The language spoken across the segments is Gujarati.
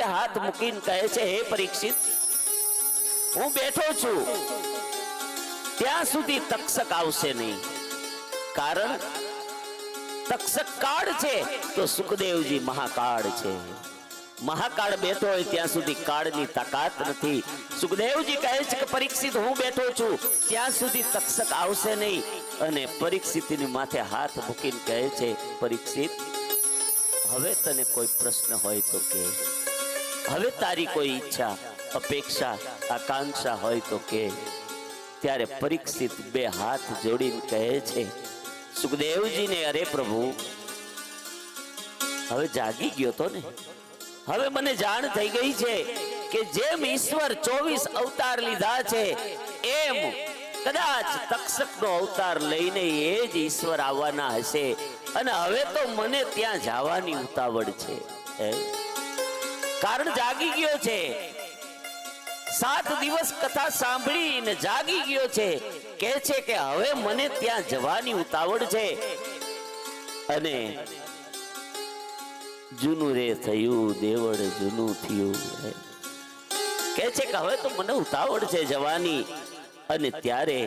હાથ મૂકીને કહે છે, હે પરીક્ષિત, હું બેઠો છું ત્યાં સુધી તક્ષક આવશે નહીં. કારણ તક્ષક કાળ છે તો સુખદેવજી મહાકાળ છે. મહાકાળ બેઠો હોય ત્યાં સુધી કાળની તાકાત નથી. સુખદેવજી કહે છે કે પરીક્ષિત, હું બેઠો છું ત્યાં સુધી તક્ષક આવશે નહીં. અને પરીક્ષિતની માથે હાથ મૂકીને કહે છે, પરીક્ષિત, હવે તને કોઈ પ્રશ્ન હોય તો કે, હવે તારી કોઈ ઈચ્છા, અપેક્ષા, આકાંક્ષા હોય તો કે. ત્યારે પરીક્ષિત બે હાથ જોડીને કહે છે સુખદેવજીને, અરે પ્રભુ, હવે જાગી ગયો તો ને, હવે મને જાણ થઈ ગઈ છે કે જેમ ઈશ્વર 24 અવતાર લીધા છે એમ કદાચ તક્ષકનો અવતાર લઈને એ જ ઈશ્વર આવવાના હશે. અને હવે તો મને ત્યાં જવાની ઉતાવળ છે. કારણ જાગી ગયો છે. 7 દિવસ કથા સાંભળીને જાગી ગયો છે. કહે છે કે હવે મને ત્યાં જવાની ઉતાવળ છે. અને જૂનું રે થયું દેવળ જૂનું થયું. કહે છે કે હવે તો મને ઉતાવળ છે જવાની. અને ત્યારે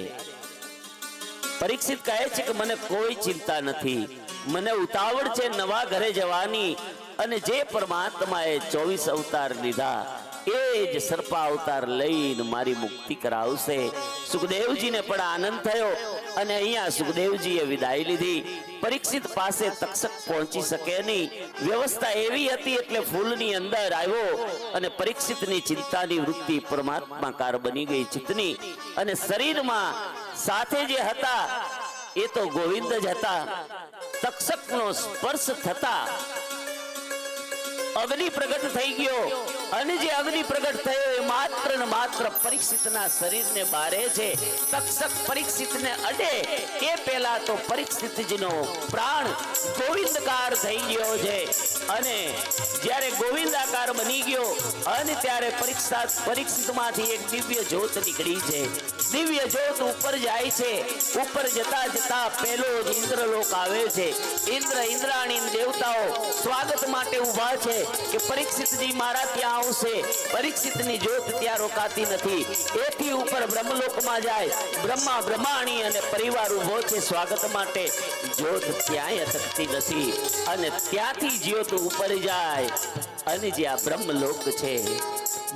પરીક્ષિત કહે છે કે મને કોઈ ચિંતા નથી, મને ઉતાવળ છે નવા ઘરે જવાની. અને જે પરમાત્માએ 24 અવતાર લીધા એ જ સર્પા અવતાર લઈને મારી મુક્તિ કરાવશે. સુખદેવજીને પણ આનંદ થયો અને અહીંયા સુખદેવજીએ વિદાય લીધી. પરીક્ષિત પાસે તક્ષક પહોંચી શકે નહીં. વ્યવસ્થા એવી હતી એટલે ફૂલની અંદર આવ્યો અને પરીક્ષિતની ચિંતાની વૃત્તિ પરમાત્માકાર બની ગઈ ચિત્તની. અને શરીરમાં સાથે જે હતા એ તો ગોવિંદ જ હતા. તક્ષકનો સ્પર્શ થતા અગ્નિ પ્રગટ થઈ ગયો. અને જે અગ્નિ પ્રગટ થયો એ માત્ર ને માત્ર પરીક્ષિતના શરીરને બારે છે. તક્ષક પરીક્ષિતને અડે એ પહેલા તો પરીક્ષિતજીનો પ્રાણ ગોવિંદકાર થઈ ગયો છે. અને જ્યારે ગોવિંદાકાર બની ગયો અને ત્યારે પરીક્ષિતમાંથી એક દિવ્ય જ્યોત નીકળી છે. દિવ્ય જ્યોત ઉપર જાય છે. ઉપર જતા જતા પહેલો ઇન્દ્રલોક આવે છે. ઇન્દ્રાણી દેવતાઓ સ્વાગત માટે ઊભા છે કે પરીક્ષિતજી મારા ત્યાં આવશે. પરીક્ષિતની જ્યોત ત્યાં રોકાતી નથી. એથી ઉપર બ્રહ્મલોકમાં જાય. બ્રહ્માણી અને પરિવાર ઊભો છે સ્વાગત માટે. જ્યોત ત્યાંય અટકતી નથી. અને ત્યાંથી જ્યોત ઉપર જાય અને જ્યાં બ્રહ્મલોક છે,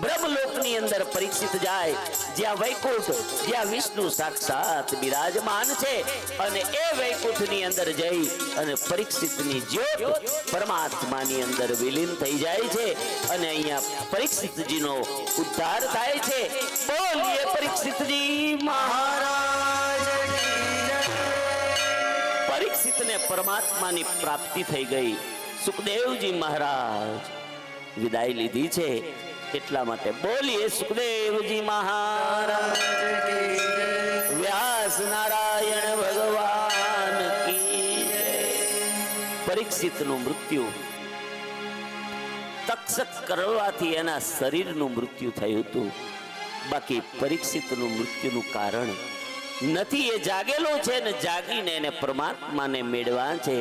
બ્રહ્મલોકની અંદર પરીક્ષિત જાય જ્યાં વૈકુંઠ, જ્યાં વિષ્ણુ સાક્ષાત બિરાજમાન છે. અને એ વૈકુંઠની અંદર જઈ અને પરીક્ષિતની જ્યોત પરમાત્માની અંદર વિલીન થઈ જાય છે. અને અહીંયા પરીક્ષિતજીનો ઉદ્ધાર થાય છે. બોલીએ પરીક્ષિતજી મહારાજ. પરીક્ષિતને પરમાત્માની પ્રાપ્તિ થઈ ગઈ. સુખદેવજી મહારાજ વિદાય લીધી છે. એટલા માટે બોલીએ સુખદેવજી મહારાજ કી જય. વ્યાસ નારાયણ ભગવાન કી જય. પરીક્ષિતનું મૃત્યુ તક્ષક કરવાથી એના શરીરનું મૃત્યુ થયું હતું. બાકી પરીક્ષિતનું મૃત્યુનું કારણ નથી. એ જાગેલો છે ને જાગીને એને પરમાત્માને મેળવા છે.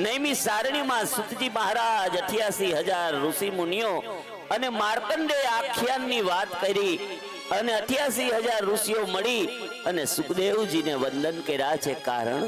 નૈમી સારણીમાં સુતજી મહારાજ 88,000 ઋષિ મુનિઓ અને માર્કંડે આખ્યાનની વાત કરી. અને 88,000 ઋષિઓ મળી અને સુખદેવજીને વંદન કર્યા છે. કારણ